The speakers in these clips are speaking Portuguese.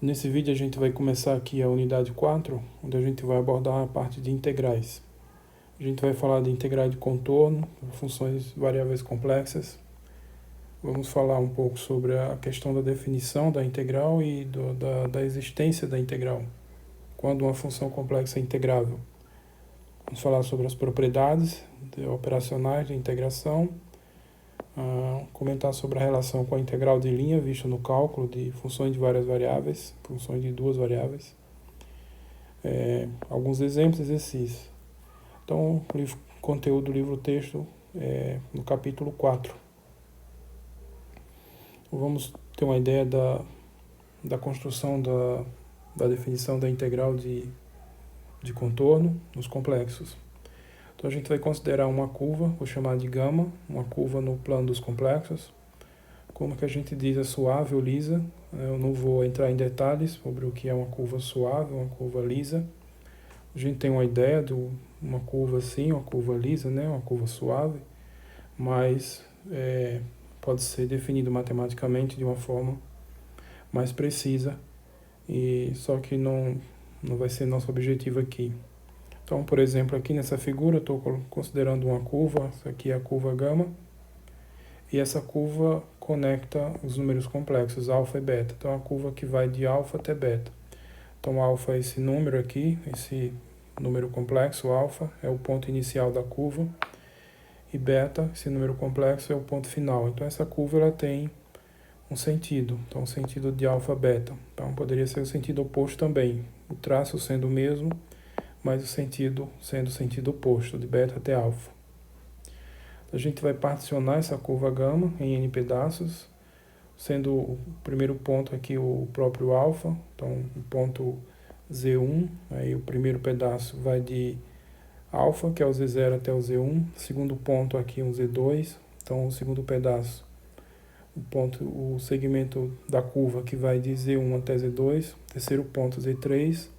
Nesse vídeo a gente vai começar aqui a unidade 4, onde a gente vai abordar a parte de integrais. A gente vai falar de integral de contorno, funções variáveis complexas. Vamos falar um pouco sobre a questão da definição da integral e da existência da integral, quando uma função complexa é integrável. Vamos falar sobre as propriedades operacionais de integração, comentar sobre a relação com a integral de linha vista no cálculo de funções de várias variáveis, funções de duas variáveis, alguns exemplos, exercícios. Então, conteúdo do livro-texto no capítulo 4. Vamos ter uma ideia da construção da definição da integral de contorno nos complexos. Então a gente vai considerar uma curva, vou chamar de gama, uma curva no plano dos complexos. Como que a gente diz, é suave ou lisa? Eu não vou entrar em detalhes sobre o que é uma curva suave, uma curva lisa. A gente tem uma ideia de uma curva assim, uma curva lisa, né? Uma curva suave, mas pode ser definido matematicamente de uma forma mais precisa, e só que não vai ser nosso objetivo aqui. Então, por exemplo, aqui nessa figura, estou considerando uma curva, essa aqui é a curva gama, e essa curva conecta os números complexos, alfa e beta. Então, é uma curva que vai de alfa até beta. Então, alfa é esse número aqui, esse número complexo, alfa, é o ponto inicial da curva, e beta, esse número complexo, é o ponto final. Então, essa curva ela tem um sentido, então o sentido de alfa, beta. Então, poderia ser o sentido oposto também, o traço sendo o mesmo, mas o sentido sendo o sentido oposto, de beta até alfa. A gente vai particionar essa curva gama em n pedaços, sendo o primeiro ponto aqui o próprio alfa, então o ponto Z1, aí o primeiro pedaço vai de alfa, que é o Z0 até o Z1, segundo ponto aqui um Z2, então o segundo pedaço, o segmento da curva que vai de Z1 até Z2, terceiro ponto Z3,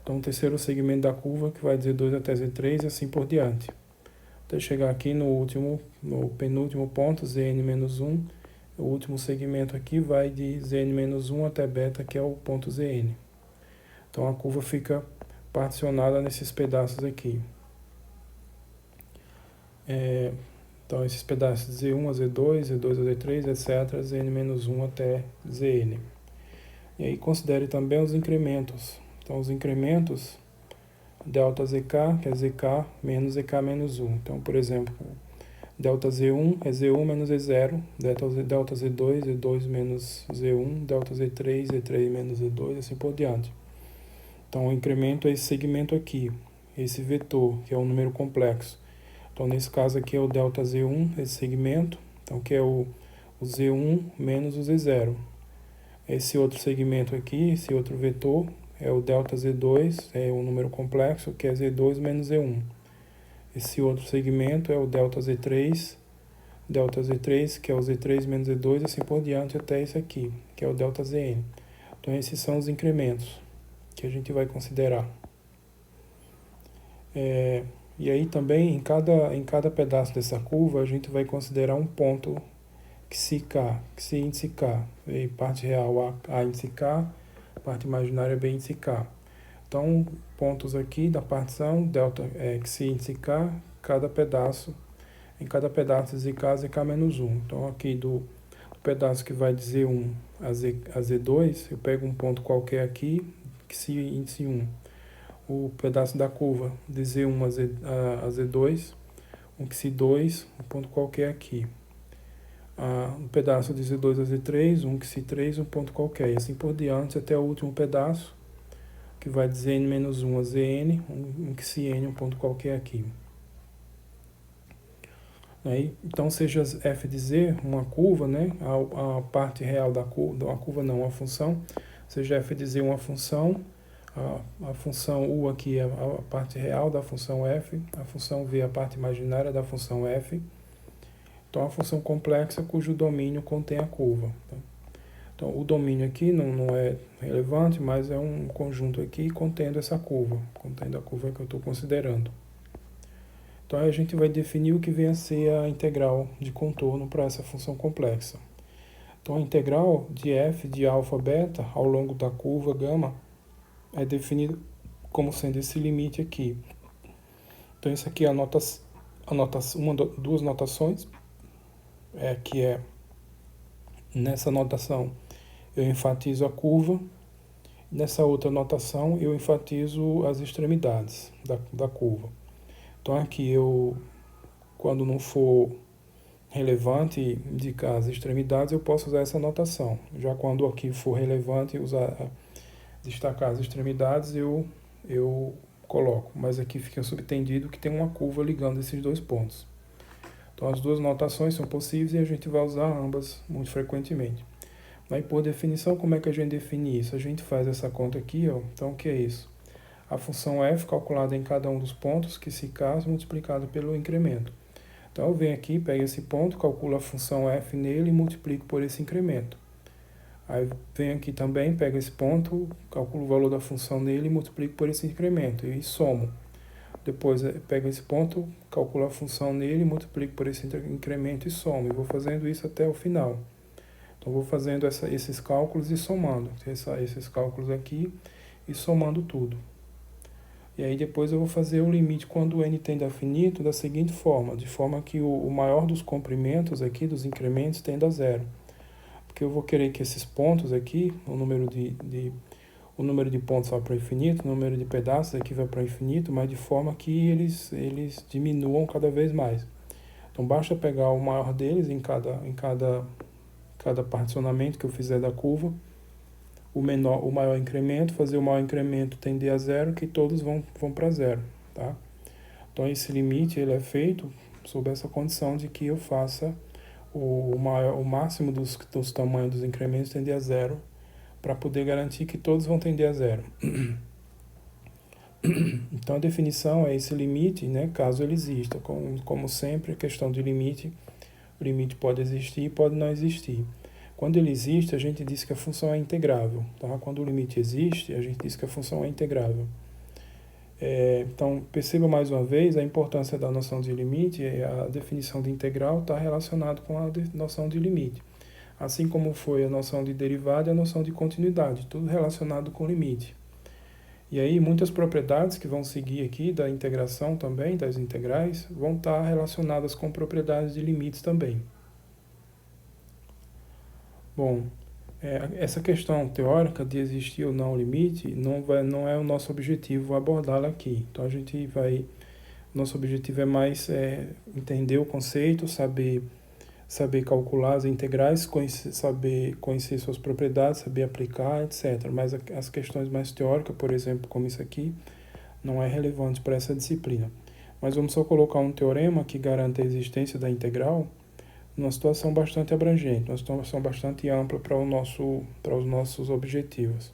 então o terceiro segmento da curva que vai de Z2 até Z3 e assim por diante. Até chegar aqui no penúltimo ponto, Zn-1, o último segmento aqui vai de Zn-1 até beta, que é o ponto Zn. Então a curva fica particionada nesses pedaços aqui. Então esses pedaços de Z1 a Z2, Z2 a Z3, etc., Zn-1 até Zn. E aí considere também os incrementos. Então os incrementos, delta zk, que é zk menos zk menos 1. Então, por exemplo, delta z1 é z1 menos z0, delta z2, z2 menos z1, delta z3, z3 menos z2, assim por diante. Então, o incremento é esse segmento aqui, esse vetor, que é um número complexo. Então, nesse caso aqui é o delta z1, esse segmento, então, que é o z1 menos o z0. Esse outro segmento aqui, esse outro vetor, é o delta Z2, é um número complexo, que é Z2 menos Z1. Esse outro segmento é o delta Z3, que é o Z3 menos Z2, assim por diante até esse aqui, que é o delta Zn. Então esses são os incrementos que a gente vai considerar. E aí também, em cada pedaço dessa curva, a gente vai considerar um ponto que se índice K, e parte real A índice K, parte imaginária B índice K. Então, pontos aqui da partição, delta x índice K, em cada pedaço zk, zk menos 1. Então, aqui do pedaço que vai de Z1 a Z2, eu pego um ponto qualquer aqui, x índice 1. O pedaço da curva de Z1 a Z2, um x2, um ponto qualquer aqui. Um pedaço de Z2 a Z3, um x3, um ponto qualquer, e assim por diante, até o último pedaço, que vai de Zn-1 a Zn, um xn, um ponto qualquer aqui. Aí, então, seja f de z uma curva, né? A parte real da curva, não, uma função, seja f de z uma função, a função u aqui é a parte real da função f, a função v é a parte imaginária da função f. Então, a função complexa cujo domínio contém a curva. Então, o domínio aqui não é relevante, mas é um conjunto aqui contendo essa curva, contendo a curva que eu estou considerando. Então, a gente vai definir o que vem a ser a integral de contorno para essa função complexa. Então, a integral de f de alfa beta ao longo da curva gama é definida como sendo esse limite aqui. Então, isso aqui é duas notações, que é nessa notação eu enfatizo a curva, nessa outra notação eu enfatizo as extremidades da curva. Então, aqui quando não for relevante indicar as extremidades, eu posso usar essa notação. Já quando aqui for relevante destacar as extremidades, eu coloco. Mas aqui fica subentendido que tem uma curva ligando esses dois pontos. Então, as duas notações são possíveis e a gente vai usar ambas muito frequentemente. Aí, por definição, como é que a gente define isso? A gente faz essa conta aqui, ó. Então, o que é isso? A função f calculada em cada um dos pontos, que se caso multiplicado pelo incremento. Então, eu venho aqui, pego esse ponto, calculo a função f nele e multiplico por esse incremento. Aí, venho aqui também, pego esse ponto, calculo o valor da função nele e multiplico por esse incremento e somo. Depois, pego esse ponto, calculo a função nele, multiplico por esse incremento e somo. E vou fazendo isso até o final. Então, vou fazendo esses cálculos e somando. Esses cálculos aqui e somando tudo. E aí depois eu vou fazer o limite quando n tende a finito da seguinte forma, de forma que o maior dos comprimentos aqui, dos incrementos, tenda a zero. Porque eu vou querer que esses pontos aqui, o número de pontos vai para o infinito, o número de pedaços aqui vai para o infinito, mas de forma que eles diminuam cada vez mais. Então basta pegar o maior deles em cada particionamento que eu fizer da curva, o maior incremento, fazer o maior incremento tender a zero, que todos vão para zero, tá? Então esse limite ele é feito sob essa condição de que eu faça o máximo dos tamanhos dos incrementos tender a zero, para poder garantir que todos vão tender a zero. Então a definição é esse limite, né, caso ele exista. Como sempre, a questão de limite, o limite pode existir e pode não existir. Quando ele existe, a gente diz que a função é integrável. Tá? Quando o limite existe, a gente diz que a função é integrável. Então, perceba mais uma vez a importância da noção de limite. A definição de integral está relacionada com a noção de limite. Assim como foi a noção de derivada e a noção de continuidade, tudo relacionado com limite. E aí, muitas propriedades que vão seguir aqui da integração também, das integrais, vão estar relacionadas com propriedades de limites também. Bom, essa questão teórica de existir ou não limite não é o nosso objetivo abordá-la aqui. Então nosso objetivo é mais entender o conceito, saber calcular as integrais, saber conhecer suas propriedades, saber aplicar, etc. Mas as questões mais teóricas, por exemplo, como isso aqui, não é relevante para essa disciplina. Mas vamos só colocar um teorema que garante a existência da integral numa situação bastante abrangente, uma situação bastante ampla para os nossos objetivos.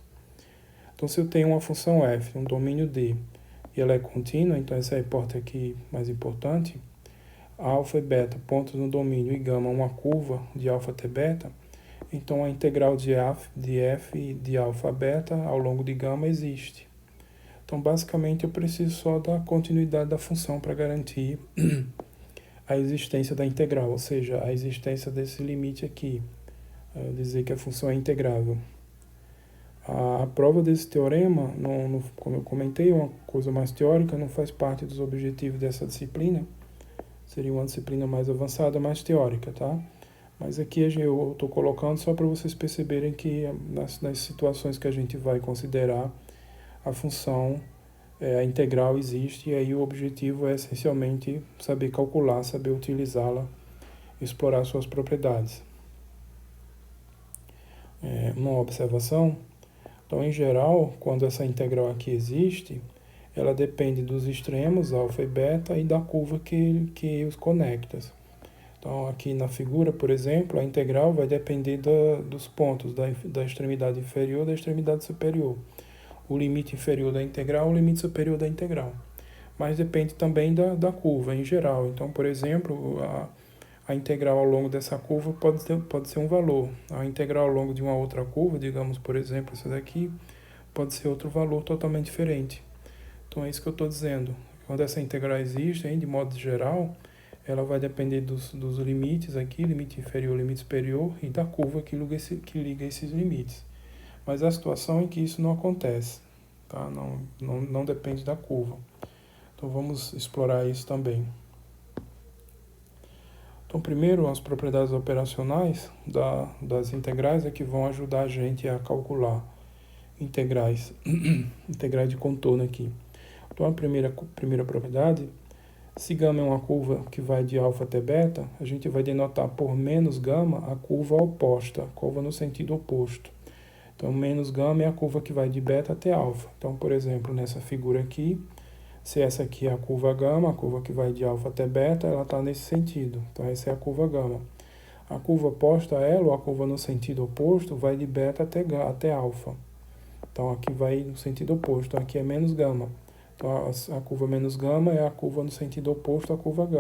Então, se eu tenho uma função f, um domínio D, e ela é contínua, então essa é a hipótese aqui mais importante, alfa e beta, pontos no domínio, e gama, uma curva de alfa até beta, então a integral de f de alfa a beta ao longo de gama existe. Então, basicamente, eu preciso só da continuidade da função para garantir a existência da integral, ou seja, a existência desse limite aqui, dizer que a função é integrável. A prova desse teorema, como eu comentei, é uma coisa mais teórica, não faz parte dos objetivos dessa disciplina, seria uma disciplina mais avançada, mais teórica, tá? Mas aqui eu estou colocando só para vocês perceberem que nas situações que a gente vai considerar, a função a integral existe, e aí o objetivo é essencialmente saber calcular, saber utilizá-la, explorar suas propriedades. Uma observação, então em geral, quando essa integral aqui existe, ela depende dos extremos, alfa e beta, e da curva que os conecta. Então aqui na figura, por exemplo, a integral vai depender dos pontos da extremidade inferior e da extremidade superior. O limite inferior da integral, o limite superior da integral. Mas depende também da curva em geral. Então, por exemplo, a integral ao longo dessa curva pode ser um valor. A integral ao longo de uma outra curva, digamos, por exemplo, essa daqui, pode ser outro valor totalmente diferente. Então, é isso que eu estou dizendo. Quando essa integral existe, de modo geral, ela vai depender dos limites aqui, limite inferior, limite superior, e da curva que liga esses limites. Mas a situação é que isso não acontece, tá? Não depende da curva. Então vamos explorar isso também. Então primeiro, as propriedades operacionais das integrais é que vão ajudar a gente a calcular integrais, integrais de contorno aqui. Então a primeira propriedade, se γ é uma curva que vai de alfa até beta, a gente vai denotar por menos γ a curva oposta, a curva no sentido oposto. Então menos γ é a curva que vai de beta até alfa. Então, por exemplo, nessa figura aqui, se essa aqui é a curva γ, a curva que vai de alfa até beta, ela está nesse sentido. Então essa é a curva γ. A curva oposta a ela, ou a curva no sentido oposto, vai de beta até alfa. Então aqui vai no sentido oposto, então aqui é menos γ. Então a curva menos γ é a curva no sentido oposto à curva γ.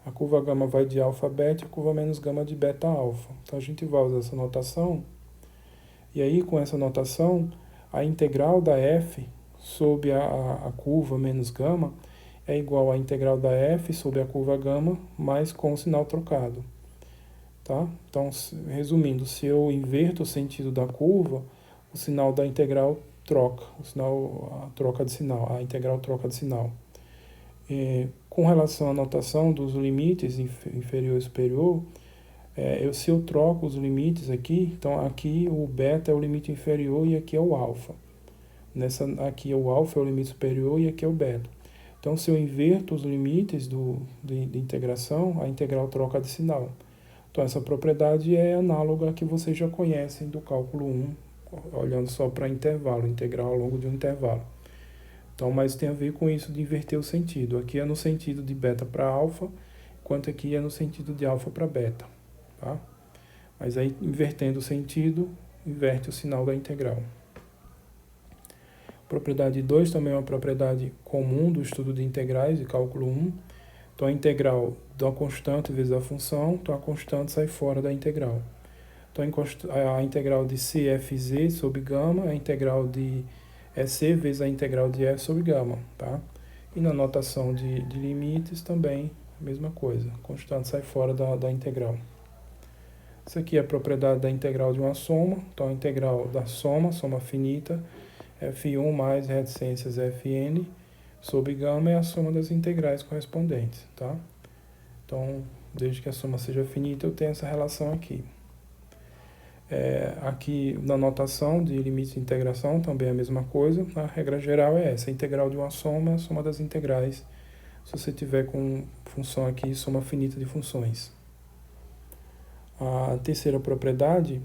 A curva γ vai de alfa a beta, a curva menos γ de beta a alfa. Então a gente vai usar essa notação, e aí com essa notação, a integral da f sobre a curva menos γ é igual à integral da f sobre a curva γ, mas com o sinal trocado. Tá? Então, resumindo, se eu inverto o sentido da curva, o sinal da integral troca, a integral troca de sinal. Com relação à notação dos limites inferior e superior, se eu troco os limites aqui, então aqui o beta é o limite inferior e aqui é o alfa. Aqui o alfa é o limite superior e aqui é o beta. Então, se eu inverto os limites de integração, a integral troca de sinal. Então, essa propriedade é análoga à que vocês já conhecem do cálculo 1, olhando só para intervalo, integral ao longo de um intervalo. Então, mas tem a ver com isso de inverter o sentido. Aqui é no sentido de beta para alfa, enquanto aqui é no sentido de alfa para beta. Tá? Mas aí, invertendo o sentido, inverte o sinal da integral. Propriedade 2 também é uma propriedade comum do estudo de integrais de cálculo 1. Então, a integral da constante vezes a função, então a constante sai fora da integral. Então, a integral de cfz sobre γ é a integral de EC vezes a integral de f sobre γ. Tá? E na notação de limites também, a mesma coisa. A constante sai fora da integral. Isso aqui é a propriedade da integral de uma soma. Então, a integral da soma finita, f1 mais reticências fn, sobre γ é a soma das integrais correspondentes. Tá? Então, desde que a soma seja finita, eu tenho essa relação aqui. Aqui na notação de limites de integração também é a mesma coisa. A regra geral é essa: a integral de uma soma é a soma das integrais, se você tiver com função aqui, soma finita de funções. A terceira propriedade,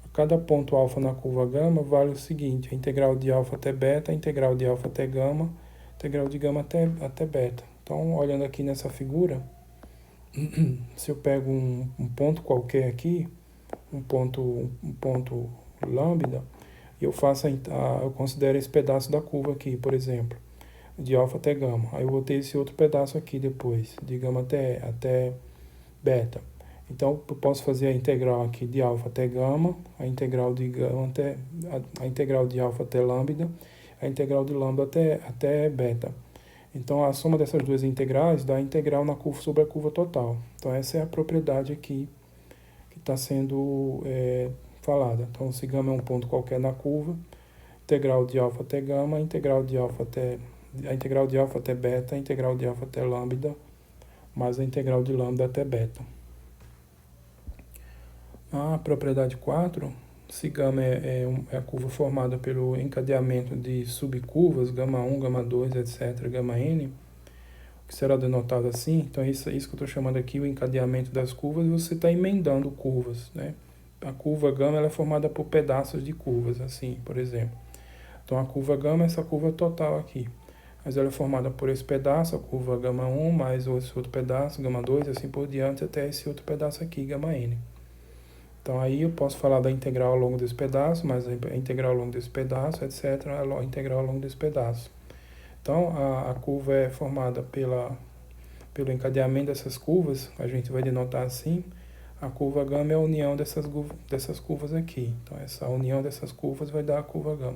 a cada ponto alfa na curva γ vale o seguinte: a integral de alfa até beta, a integral de alfa até γ, a integral de γ até beta. Então, olhando aqui nessa figura, se eu pego um ponto qualquer aqui, um ponto lambda, e eu considero esse pedaço da curva aqui, por exemplo, de alfa até γ. Aí eu vou ter esse outro pedaço aqui depois, de γ até beta. Então, eu posso fazer a integral aqui de alfa até γ, a integral de a integral de alfa até lambda, a integral de lambda até beta. Então, a soma dessas duas integrais dá a integral na curva sobre a curva total. Então, essa é a propriedade aqui que está sendo falada. Então, se γ é um ponto qualquer na curva, integral de alfa até γ, a integral de alfa até beta, a integral de alfa até lambda, mais a integral de lambda até beta. A propriedade 4, se γ é a curva formada pelo encadeamento de subcurvas, γ1, γ2, etc., γn, que será denotado assim. Então, isso que eu estou chamando aqui, o encadeamento das curvas, você está emendando curvas, né? A curva γ ela é formada por pedaços de curvas, assim, por exemplo. Então, a curva γ é essa curva total aqui. Mas ela é formada por esse pedaço, a curva γ1, mais esse outro pedaço, γ2, assim por diante, até esse outro pedaço aqui, γn. Então, aí eu posso falar da integral ao longo desse pedaço, mais a integral ao longo desse pedaço, etc., a integral ao longo desse pedaço. Então, a curva é formada pelo encadeamento dessas curvas, a gente vai denotar assim. A curva γ é a união dessas curvas aqui. Então, essa união dessas curvas vai dar a curva γ.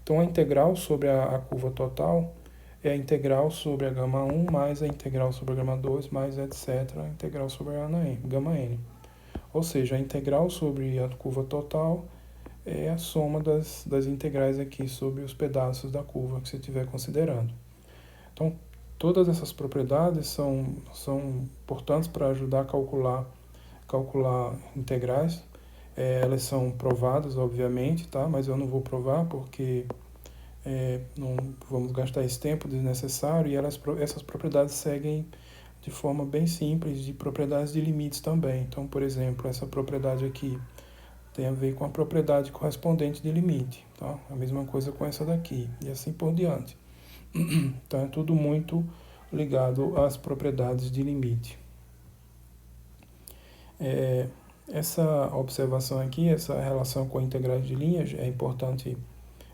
Então, a integral sobre a curva total é a integral sobre a gama 1 mais a integral sobre a gama 2 mais etc. A integral sobre a gama n. Ou seja, a integral sobre a curva total é a soma das integrais aqui sobre os pedaços da curva que você estiver considerando. Então, todas essas propriedades são importantes para ajudar a calcular integrais. Elas são provadas, obviamente, tá? Mas eu não vou provar porque não vamos gastar esse tempo desnecessário, e essas propriedades seguem de forma bem simples de propriedades de limites também. Então, por exemplo, essa propriedade aqui tem a ver com a propriedade correspondente de limite, tá? A mesma coisa com essa daqui, e assim por diante. Então, é tudo muito ligado às propriedades de limite. Essa observação aqui, essa relação com integrais de linha é importante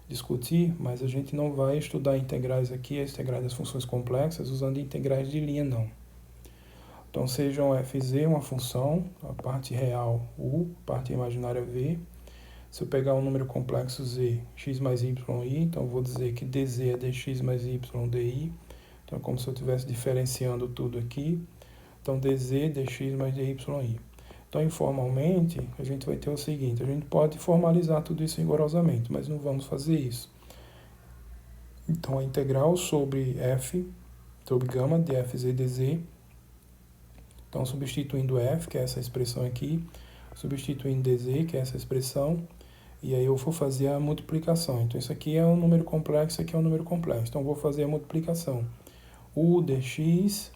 discutir, mas a gente não vai estudar integrais aqui, as integrais das funções complexas, usando integrais de linha, não. Então, sejam fz uma função, a parte real u, parte imaginária v. Se eu pegar um número complexo z, x mais y, i, então eu vou dizer que dz é dx mais y, di. Então, é como se eu estivesse diferenciando tudo aqui. Então, dz, dx mais dy, i. Então, informalmente, a gente vai ter o seguinte: a gente pode formalizar tudo isso rigorosamente, mas não vamos fazer isso. Então, a integral sobre f, sobre gama de fz dz. Então, substituindo f, que é essa expressão aqui, substituindo dz, que é essa expressão, e aí eu vou fazer a multiplicação. Então, isso aqui é um número complexo, isso aqui é um número complexo. Então, eu vou fazer a multiplicação. U dx,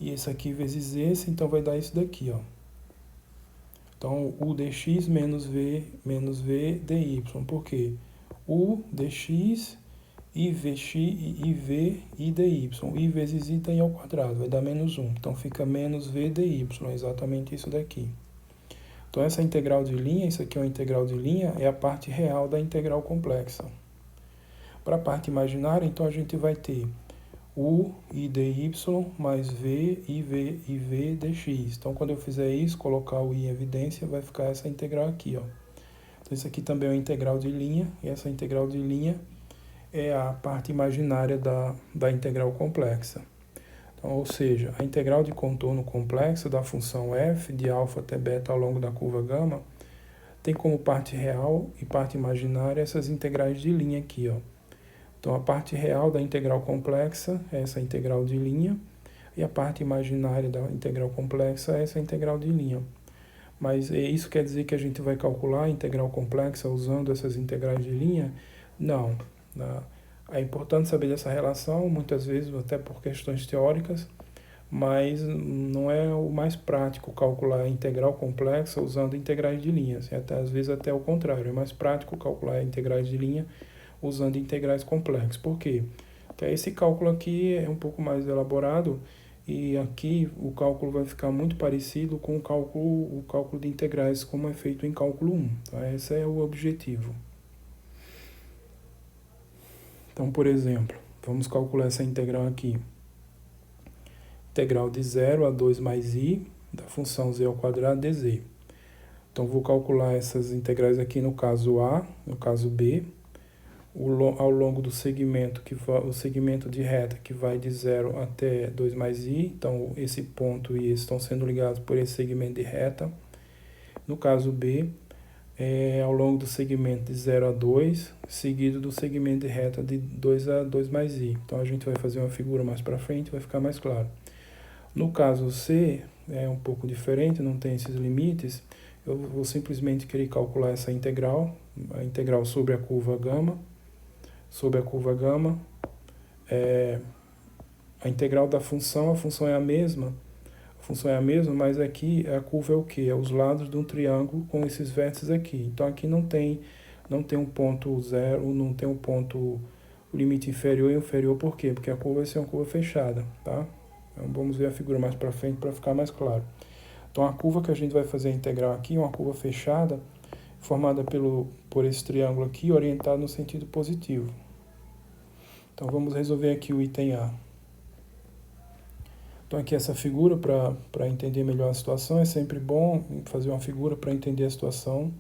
e esse aqui vezes esse, então vai dar isso daqui, ó. Então, U dx menos V dy. Por quê? U dx I vx I v I dy. I vezes I tem ao quadrado, vai dar menos 1. Então, fica menos V dy, é exatamente isso daqui. Então, essa integral de linha, isso aqui é uma integral de linha, é a parte real da integral complexa. Para a parte imaginária, então, a gente vai ter U I dy mais V I v dx. Então, quando eu fizer isso, colocar o I em evidência, vai ficar essa integral aqui, ó. Então, isso aqui também é uma integral de linha, e essa integral de linha é a parte imaginária da integral complexa. Então, ou seja, a integral de contorno complexo da função f de alfa até beta ao longo da curva gama tem como parte real e parte imaginária essas integrais de linha aqui, ó. Então, a parte real da integral complexa é essa integral de linha, e a parte imaginária da integral complexa é essa integral de linha. Mas isso quer dizer que a gente vai calcular a integral complexa usando essas integrais de linha? Não. É importante saber dessa relação, muitas vezes até por questões teóricas, mas não é o mais prático calcular a integral complexa usando integrais de linha. Às vezes até o contrário, é mais prático calcular integrais de linha usando integrais complexas. Por quê? Porque esse cálculo aqui é um pouco mais elaborado, e aqui o cálculo vai ficar muito parecido com o cálculo de integrais como é feito em cálculo 1. Tá? Esse é o objetivo. Então, por exemplo, vamos calcular essa integral aqui. Integral de 0 a 2 mais i da função z ao quadrado dz. Então, vou calcular essas integrais aqui no caso A, no caso B, ao longo do segmento, o segmento de reta que vai de 0 até 2 mais i. Então, esse ponto e esse estão sendo ligados por esse segmento de reta. No caso B, ao longo do segmento de 0 a 2, seguido do segmento de reta de 2 a 2 mais i. Então, a gente vai fazer uma figura mais para frente, vai ficar mais claro. No caso C, é um pouco diferente, não tem esses limites. Eu vou simplesmente querer calcular essa integral, a integral sobre a curva gama. Sobre a curva gama, a integral da função, a função é a mesma, mas aqui a curva é o quê? É os lados de um triângulo com esses vértices aqui. Então, aqui não tem um ponto zero, não tem um ponto limite inferior e inferior. Por quê? Porque a curva vai ser uma curva fechada, tá? Então, vamos ver a figura mais para frente para ficar mais claro. Então, a curva que a gente vai fazer a integral aqui é uma curva fechada, formada por esse triângulo aqui, orientado no sentido positivo. Então, vamos resolver aqui o item A. Então, aqui essa figura, para entender melhor a situação, é sempre bom fazer uma figura para entender a situação.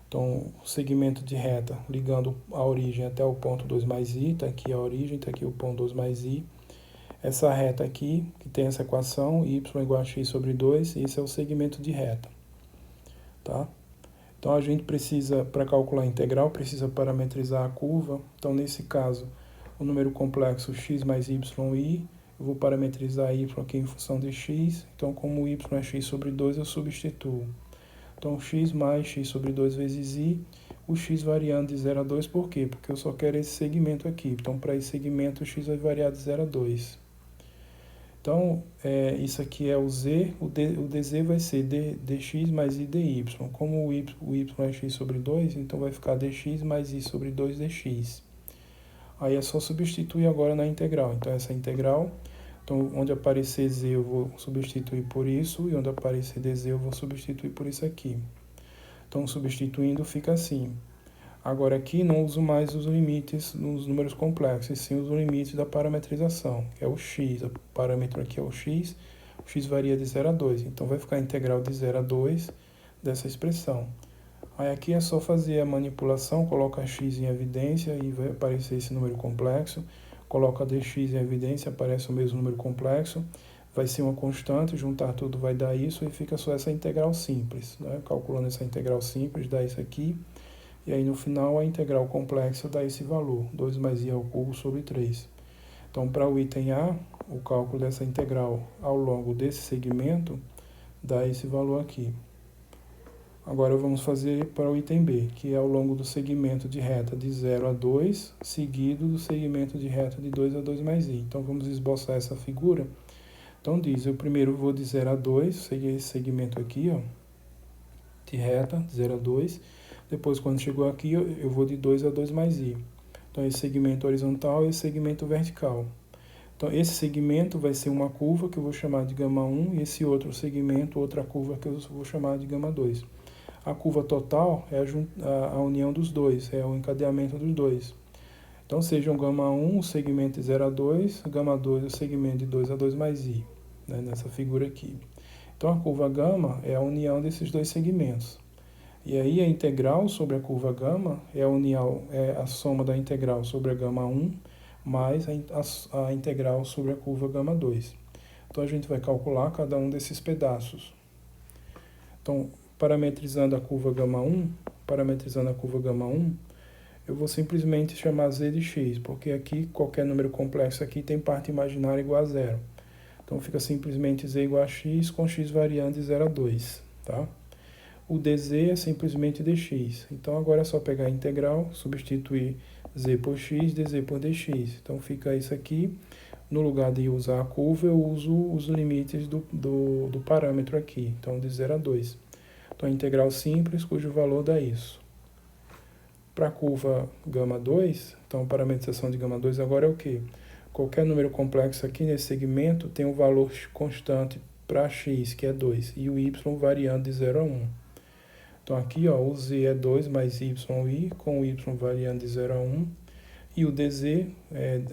Então, o segmento de reta ligando a origem até o ponto 2 mais i, está aqui a origem, está aqui o ponto 2 mais i. Essa reta aqui, que tem essa equação, y igual a x sobre 2, esse é o segmento de reta. Tá? Então, a gente precisa, para calcular a integral, precisa parametrizar a curva. Então, nesse caso, o número complexo x mais y, eu vou parametrizar y aqui em função de x. Então, como o y é x sobre 2, eu substituo. Então, x mais x sobre 2 vezes i, o x variando de 0 a 2, por quê? Porque eu só quero esse segmento aqui. Então, para esse segmento, o x vai variar de 0 a 2. Então, isso aqui é o z, o dz vai ser dx mais i dy. Como o y é x sobre 2, então vai ficar dx mais i sobre 2 dx. Aí é só substituir agora na integral. Então, essa integral, então, onde aparecer z eu vou substituir por isso, e onde aparecer dz eu vou substituir por isso aqui. Então, substituindo fica assim. Agora aqui não uso mais os limites nos números complexos, e sim os limites da parametrização, que é o x. O parâmetro aqui é o x varia de 0 a 2. Então vai ficar a integral de 0 a 2 dessa expressão. Aí aqui é só fazer a manipulação, coloca x em evidência e vai aparecer esse número complexo. Coloca dx em evidência, aparece o mesmo número complexo. Vai ser uma constante, juntar tudo vai dar isso e fica só essa integral simples. Né? Calculando essa integral simples, dá isso aqui. E aí no final a integral complexa dá esse valor, 2 mais i ao cubo sobre 3. Então para o item A, o cálculo dessa integral ao longo desse segmento dá esse valor aqui. Agora vamos fazer para o item B, que é ao longo do segmento de reta de 0 a 2, seguido do segmento de reta de 2 a 2 mais i. Então vamos esboçar essa figura. Então diz, eu primeiro vou de 0 a 2, segui esse segmento aqui, ó, de reta, de 0 a 2. Depois, quando chegou aqui, eu vou de 2 a 2 mais i. Então, esse segmento horizontal e esse segmento vertical. Então, esse segmento vai ser uma curva que eu vou chamar de gama 1 e esse outro segmento, outra curva que eu vou chamar de gama 2. A curva total é a união dos dois, é o encadeamento dos dois. Então, seja o gama 1 o segmento de 0 a 2, gama 2 o segmento de 2 a 2 mais i, né, nessa figura aqui. Então, a curva gama é a união desses dois segmentos. E aí a integral sobre a curva gama é a soma da integral sobre a gama 1 mais a integral sobre a curva gama 2. Então a gente vai calcular cada um desses pedaços. Então, parametrizando a curva gama 1, eu vou simplesmente chamar z de x, porque aqui qualquer número complexo aqui tem parte imaginária igual a zero. Então fica simplesmente z igual a x com x variando de 0 a 2, tá? O dz é simplesmente dx. Então, agora é só pegar a integral, substituir z por x, dz por dx. Então, fica isso aqui. No lugar de usar a curva, eu uso os limites do parâmetro aqui. Então, de 0 a 2. Então, a integral simples, cujo valor dá isso. Para a curva gama 2, então, a parametrização de gama 2 agora é o quê? Qualquer número complexo aqui nesse segmento tem um valor constante para x, que é 2, e o y variando de 0 a 1. Então, aqui, ó, o z é 2 mais yi, com o y variando de 0 a 1. E o dz,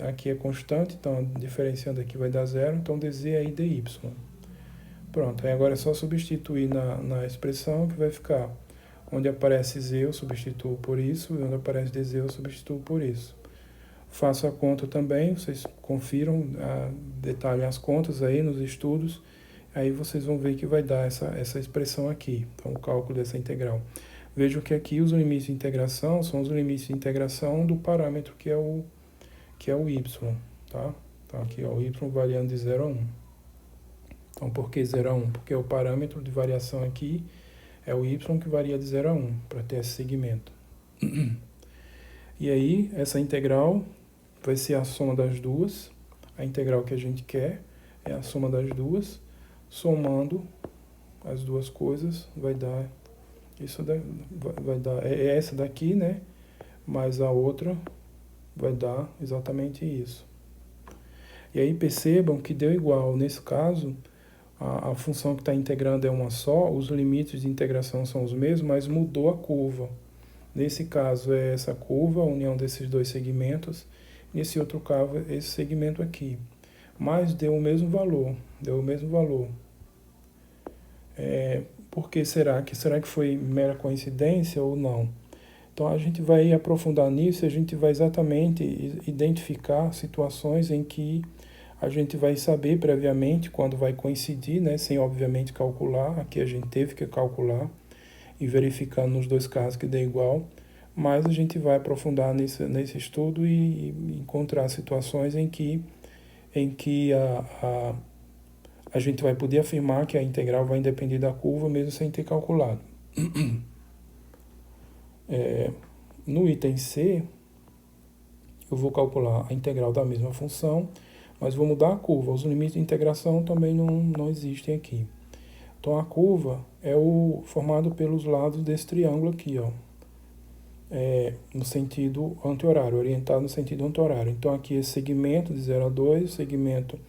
aqui é constante, então, diferenciando aqui vai dar 0. Então, dz é i dy. Pronto, aí agora é só substituir na expressão, que vai ficar, onde aparece z, eu substituo por isso, e onde aparece dz, eu substituo por isso. Faço a conta também, vocês confiram, detalhem as contas aí nos estudos, aí vocês vão ver que vai dar essa expressão aqui, então o cálculo dessa integral. Vejam que aqui os limites de integração são os limites de integração do parâmetro que é o y, tá? Então aqui, ó, o y variando de 0 a 1. Então por que 0 a 1? Porque o parâmetro de variação aqui é o y que varia de 0 a 1, para ter esse segmento. E aí, essa integral vai ser a soma das duas, a integral que a gente quer é a soma das duas, somando as duas coisas vai dar isso, vai dar essa daqui, né? Mais a outra vai dar exatamente isso. E aí percebam que deu igual. Nesse caso, a função que está integrando é uma só, os limites de integração são os mesmos, mas mudou a curva. Nesse caso é essa curva, a união desses dois segmentos. Nesse outro caso, esse segmento aqui. Mas deu o mesmo valor, Por que será? Será que foi mera coincidência ou não? Então a gente vai aprofundar nisso e a gente vai exatamente identificar situações em que a gente vai saber previamente quando vai coincidir, né, sem obviamente calcular. Aqui a gente teve que calcular e verificando nos dois casos que dê igual, mas a gente vai aprofundar nesse estudo e encontrar situações em que a gente vai poder afirmar que a integral vai depender da curva mesmo sem ter calculado. No item C, eu vou calcular a integral da mesma função, mas vou mudar a curva. Os limites de integração também não existem aqui. Então a curva é formado pelos lados desse triângulo aqui, ó, no sentido anti-horário, orientado no sentido anti-horário. Então aqui esse segmento de 0 a 2, segmento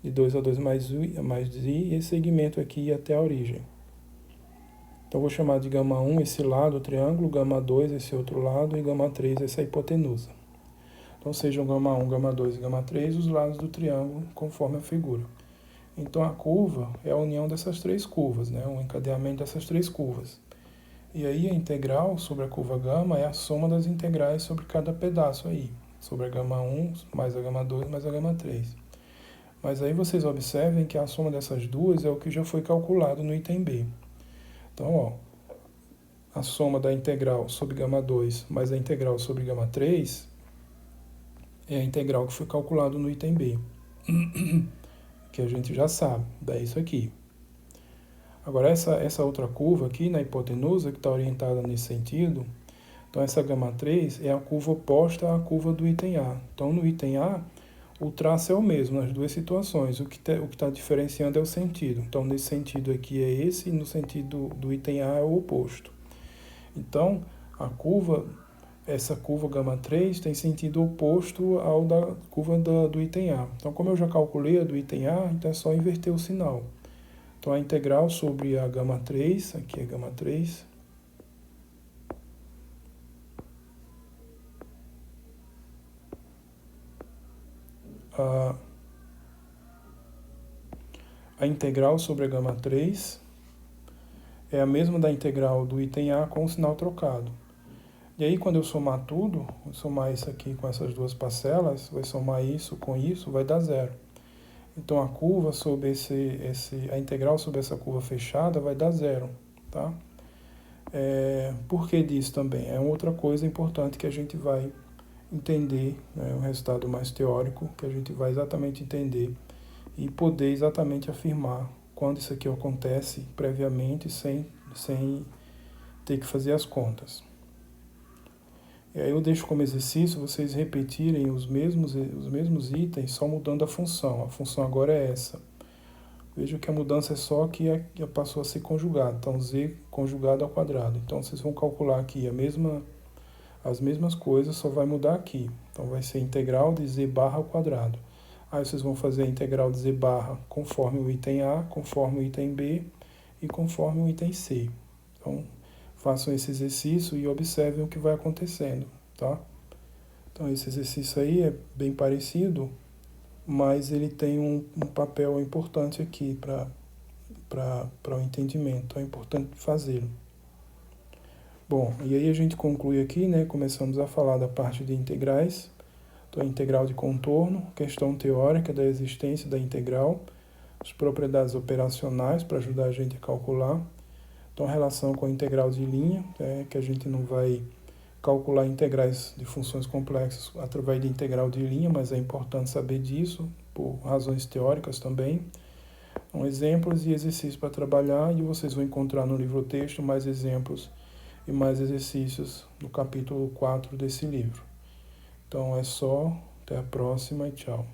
de 2 a 2 mais i, e esse segmento aqui até a origem. Então vou chamar de gama 1 esse lado, o triângulo, gama 2 esse outro lado e gama 3 essa hipotenusa. Então sejam gama 1, gama 2 e gama 3 os lados do triângulo conforme a figura. Então a curva é a união dessas três curvas, né? O encadeamento dessas três curvas. E aí a integral sobre a curva gama é a soma das integrais sobre cada pedaço aí. Sobre a gama 1 mais a gama 2 mais a gama 3. Mas aí vocês observem que a soma dessas duas é o que já foi calculado no item B. Então, ó, a soma da integral sobre gama 2 mais a integral sobre gama 3 é a integral que foi calculado no item B. Que a gente já sabe, daí isso aqui. Agora essa outra curva aqui na hipotenusa, que está orientada nesse sentido, então essa gama 3 é a curva oposta à curva do item A. Então no item A, o traço é o mesmo nas duas situações, o que está diferenciando é o sentido. Então nesse sentido aqui é esse, e no sentido do item A é o oposto. Então essa curva gama 3 tem sentido oposto ao da curva do item A. Então como eu já calculei a do item A, então é só inverter o sinal. Então a integral sobre a gama 3, aqui é gama 3, a integral sobre a gama 3 é a mesma da integral do item A com o sinal trocado. E aí quando eu somar tudo, vou somar isso aqui com essas duas parcelas, vai somar isso com isso, vai dar zero. Então a curva sobre a integral sobre essa curva fechada vai dar zero, tá? Por que disso também? É outra coisa importante que a gente vai entender, né, um resultado mais teórico, que a gente vai exatamente entender e poder exatamente afirmar quando isso aqui acontece previamente, sem ter que fazer as contas. E aí eu deixo como exercício vocês repetirem os mesmos itens, só mudando a função. A função agora é essa. Veja que a mudança é só que passou a ser conjugada. Então, z conjugado ao quadrado. Então, vocês vão calcular aqui as mesmas coisas, só vai mudar aqui. Então, vai ser integral de z barra ao quadrado. Aí vocês vão fazer a integral de z barra conforme o item A, conforme o item B e conforme o item C. Então, façam esse exercício e observem o que vai acontecendo, tá? Então esse exercício aí é bem parecido, mas ele tem um papel importante aqui para o entendimento, então é importante fazê-lo. Bom, e aí a gente conclui aqui, né? Começamos a falar da parte de integrais, então a integral de contorno, questão teórica da existência da integral, as propriedades operacionais para ajudar a gente a calcular. Então, a relação com a integral de linha, que a gente não vai calcular integrais de funções complexas através de integral de linha, mas é importante saber disso, por razões teóricas também. Então, exemplos e exercícios para trabalhar, e vocês vão encontrar no livro-texto mais exemplos e mais exercícios no capítulo 4 desse livro. Então, é só, até a próxima e tchau.